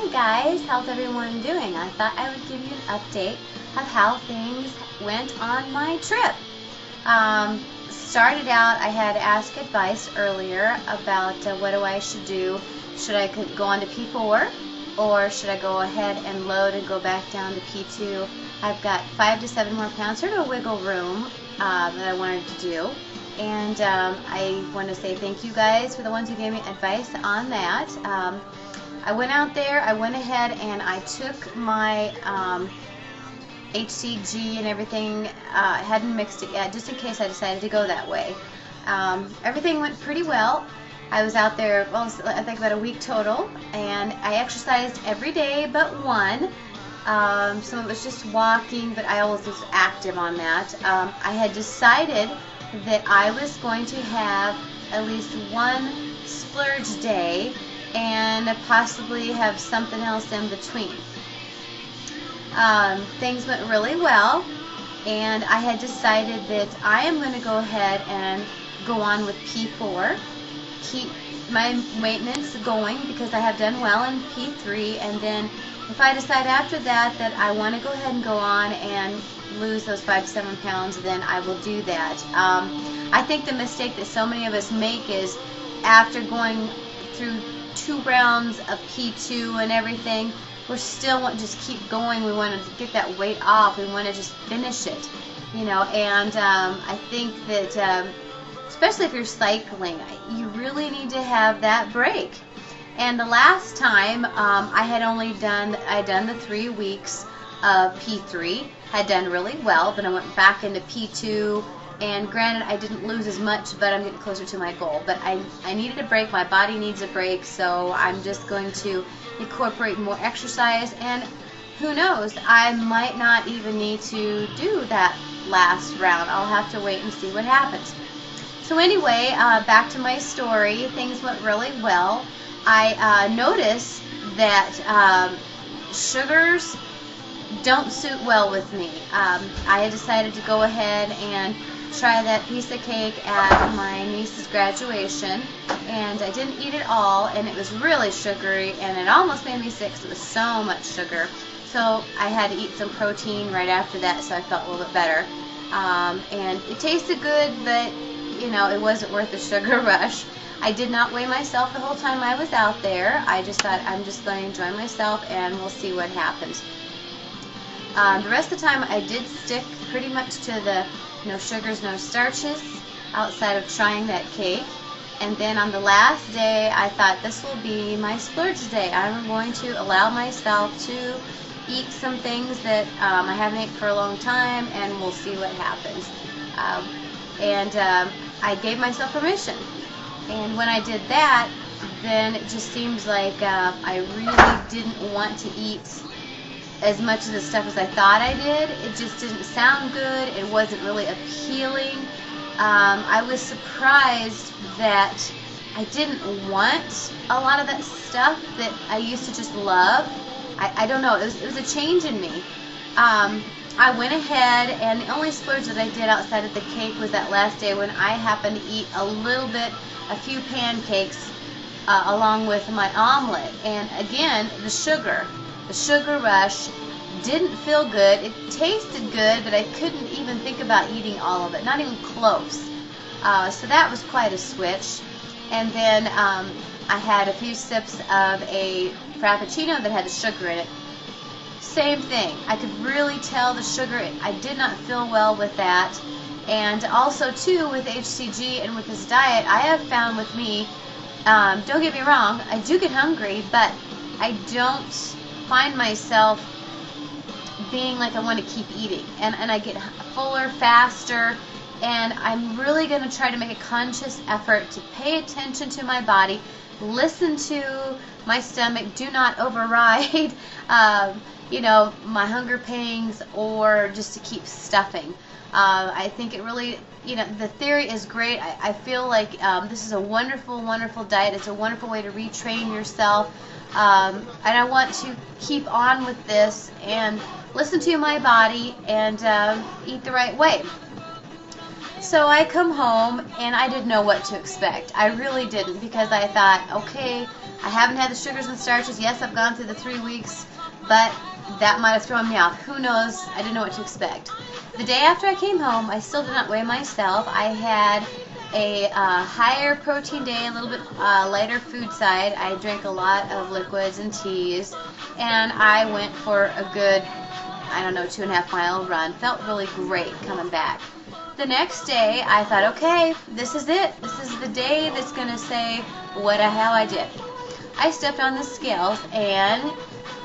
Hey guys, how's everyone doing? I thought I would give you an update of how things went on my trip. Started out, I had asked advice earlier about what I should do. Should I go on to P4 or should I go ahead and load and go back down to P2? I've got 5 to 7 more pounds, sort of wiggle room that I wanted to do. And I want to say thank you guys for the ones who gave me advice on that. I went out there, I went ahead and I took my HCG and everything, hadn't mixed it yet, just in case I decided to go that way. Everything went pretty well. I was out there, well, I think about a week total, and I exercised every day but one. Some of it was just walking, but I always was active on that. I had decided that I was going to have at least one splurge day and possibly have something else in between. Things went really well, and I had decided that I am going to go ahead and go on with P4, keep my maintenance going because I have done well in P3, and then if I decide after that that I want to go ahead and go on and lose those 5 to 7 pounds, then I will do that. I think the mistake that so many of us make is after going through 2 rounds of P2 and everything, we still want to just keep going. We want to get that weight off. We want to just finish it, you know. And I think that especially if you're cycling, you really need to have that break. And the last time I had done the 3 weeks of P3, had done really well. Then I went back into P2, and granted I didn't lose as much, but I'm getting closer to my goal. But I needed a break, my body needs a break, so I'm just going to incorporate more exercise, and who knows, I might not even need to do that last round. I'll have to wait and see what happens. So anyway, back to my story, things went really well. I noticed that sugars don't suit well with me. I had decided to go ahead and try that piece of cake at my niece's graduation, and I didn't eat it all, and it was really sugary, and it almost made me sick because it was so much sugar. So I had to eat some protein right after that, so I felt a little bit better. And it tasted good, but you know, it wasn't worth the sugar rush. I did not weigh myself the whole time I was out there. I just thought I'm just going to enjoy myself, and we'll see what happens. The rest of the time I did stick pretty much to the no sugars, no starches, outside of trying that cake. And then on the last day, I thought this will be my splurge day. I'm going to allow myself to eat some things that I haven't eaten for a long time, and we'll see what happens. I gave myself permission. And when I did that, then it just seems like I really didn't want to eat as much of the stuff as I thought I did. It just didn't sound good. It wasn't really appealing. I was surprised that I didn't want a lot of that stuff that I used to just love. I don't know. It was a change in me. I went ahead, and the only splurge that I did outside of the cake was that last day when I happened to eat a few pancakes along with my omelet. And again, the sugar rush didn't feel good. It tasted good, but I couldn't even think about eating all of it, not even close. So that was quite a switch. And then I had a few sips of a Frappuccino that had the sugar in it. Same thing. I could really tell the sugar. I did not feel well with that. And also, too, with HCG and with this diet, I have found with me, don't get me wrong, I do get hungry, but I don't find myself being like I want to keep eating. And I get fuller faster, and I'm really going to try to make a conscious effort to pay attention to my body, listen to my stomach, do not override you know, my hunger pangs, or just to keep stuffing. I think it really, you know, the theory is great. I feel like this is a wonderful, wonderful diet. It's a wonderful way to retrain yourself. And I want to keep on with this and listen to my body and eat the right way. So I come home and I didn't know what to expect. I really didn't, because I thought, okay, I haven't had the sugars and starches. Yes, I've gone through the 3 weeks, but that might have thrown me off. Who knows? I didn't know what to expect. The day after I came home, I still did not weigh myself. I had a higher protein day, a little bit lighter food side. I drank a lot of liquids and teas, and I went for a good, I don't know, 2.5 mile run. Felt really great coming back. The next day, I thought, okay, this is it. This is the day that's going to say how I did. I stepped on the scales and,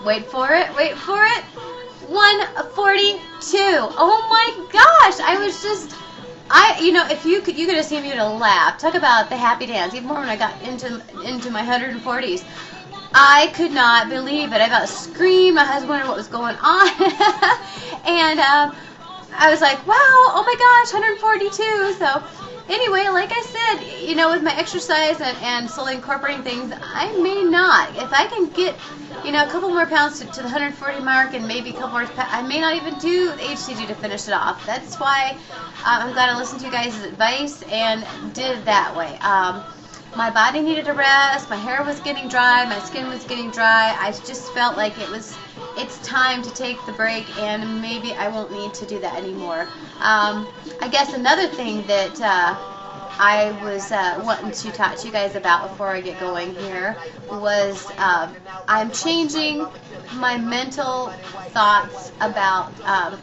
wait for it, 142. Oh my gosh, I was just, if you could have seen me at a laugh. Talk about the happy dance. Even more when I got into my 140s. I could not believe it. I about screamed. My husband wondered what was going on. And I was like, wow, oh my gosh, 142. So anyway, like I said, with my exercise and slowly incorporating things, I may not. If I can get, a couple more pounds to the 140 mark, and maybe a couple more, I may not even do the HCG to finish it off. That's why I'm glad I listened to you guys' advice and did it that way. My body needed a rest, my hair was getting dry, my skin was getting dry. I just felt like it's time to take the break, and maybe I won't need to do that anymore. I guess another thing that I was wanting to talk to you guys about before I get going here was I'm changing my mental thoughts about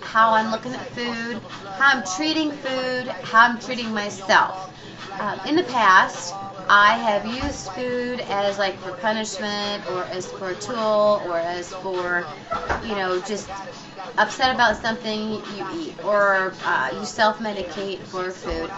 how I'm looking at food, how I'm treating food, how I'm treating myself. In the past, I have used food as like for punishment, or as for a tool, or as for, just upset about something you eat, or you self-medicate for food.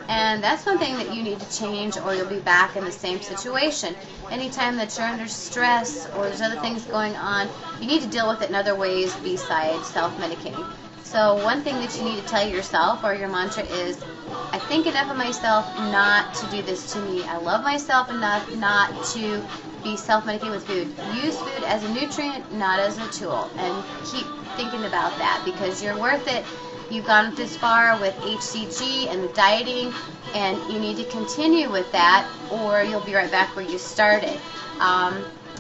And that's one thing that you need to change, or you'll be back in the same situation. Anytime that you're under stress or there's other things going on, you need to deal with it in other ways besides self-medicating. So one thing that you need to tell yourself, or your mantra, is, I think enough of myself not to do this to me. I love myself enough not to be self-medicating with food. Use food as a nutrient, not as a tool. And keep thinking about that, because you're worth it. You've gone this far with HCG and the dieting, and you need to continue with that, or you'll be right back where you started.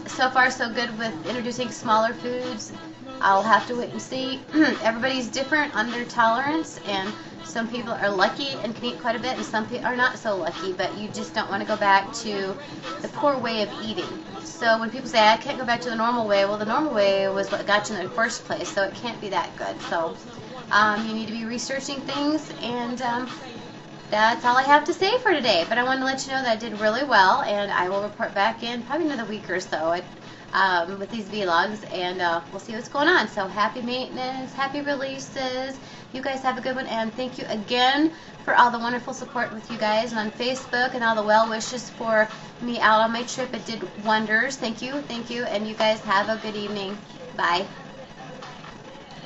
So far so good with introducing smaller foods. I'll have to wait and see. Everybody's different on their tolerance, and some people are lucky and can eat quite a bit, and some people are not so lucky, but you just don't want to go back to the poor way of eating. So when people say, I can't go back to the normal way, well, the normal way was what got you in the first place, so it can't be that good. So you need to be researching things, and that's all I have to say for today. But I wanted to let you know that I did really well, and I will report back in probably another week or so with these vlogs, and we'll see what's going on. So happy maintenance, happy releases. You guys have a good one, and thank you again for all the wonderful support with you guys on Facebook, and all the well wishes for me out on my trip. It did wonders. Thank you, and you guys have a good evening. Bye.